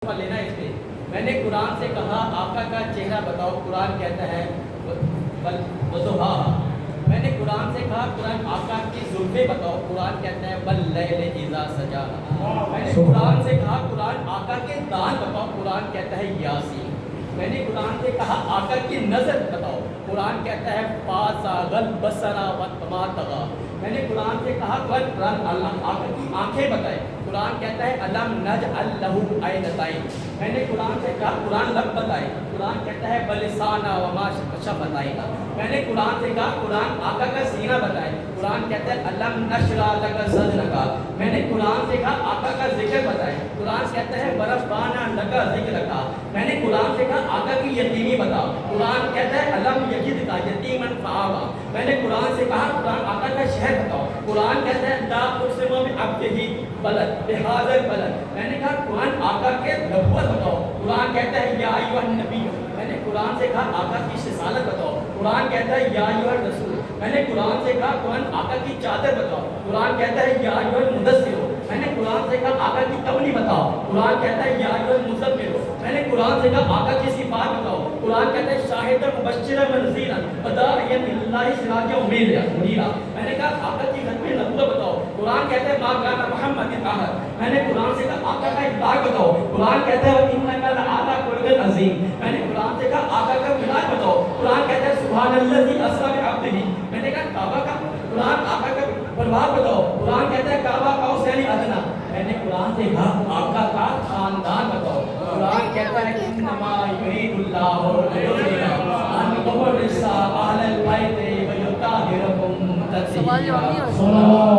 لینا اس پہ میں نے قرآن سے کہا آقا کا چہرہ بتاؤ، قرآن کہتا ہے وضحا۔ میں نے قرآن سے کہا قرآن آقا کی زلفیں بتاؤ، قرآن کہتا ہے واللیل اذا سجا۔ میں نے قرآن سے کہا قرآن آقا کے دان بتاؤ، قرآن کہتا ہے یاسین۔ میں نے قرآن سے کہا آقا کی نظر بتاؤ، قرآن کہتا ہے فازاغ البصر وما طغى۔ میں نے قرآن سے کہا قرآن اللہ آقا کی آنکھیں بتائے، قرآن کہتا ہے الم نجعل لہ عینتین۔ میں نے قرآن سے کہا قرآن لب بتائے، قرآن کہتا ہے بلسانا وما شفتین۔ میں نے قرآن سے کہا قرآن آقا کا سینہ بتائے، قرآن کہتا ہے الم نشرح لک صدرک۔ میں نے قرآن سے کہا آقا کا ذکر بتائے، قرآن کہتا ہے ورفعنا لک ذکرک۔ میں نے قرآن سے کہا آقا کی یتیمی بتاؤ، قرآن کہتا ہے الم یجدک یتیما فآویٰ۔ میں نے قرآن سے کہا قرآن آقا کا شہر بتاؤ، قرآن کہتا ہے لا اقسم بعبدہ بلد بہذا البلد۔ میں نے کہا قرآن آقا کے نبوت بتاؤ، قرآن کہتا ہے یا ایھا النبی۔ میں نے قرآن سے کہا آقا کی رسالت بتاؤ، قرآن کہتا ہے یا ایھا الرسول۔ میں نے قرآن سے کہا قرآن آقا کی چادر بتاؤ، قرآن کہتا ہے یا ایھا المدثر۔ میں نے قرآن سے کہا آقا کی تمنی بتاؤ، قرآن کہتا ہے یا ایھا المزمل۔ میں نے قرآن سے کہا آقا کی صفات بتاؤ، قرآن کہتا ہے شاہدا مبشرا ونذیرا وداعیا الی اللہ سراجا منیرا۔ میں نے کہا آقا کی ختم نبوت بتاؤ، قرآن کہتا ہے ما کان محمد احد۔ میں نے قرآن سے کہا آقا کا اطلاق بتاؤ، قرآن کہتا ہے انک لعلی خلق عظیم۔ میں نے قرآن سے کہا آقا کا ملاک بتاؤ، قرآن کہتا ہے سبحان الذی اسری بعبدہ۔ میں نے کہا کعبہ کا قرآن آقا کا پرواز بتاؤ، قرآن کہتا ہے کعبہ قوسین ادنیٰ۔ میں نے قرآن سے کہا آقا کا خاندان بتاؤ، قرآن کہتا ہے انما یرید اللہ ان یورث اہل البیت ویطہرکم تطہیرا۔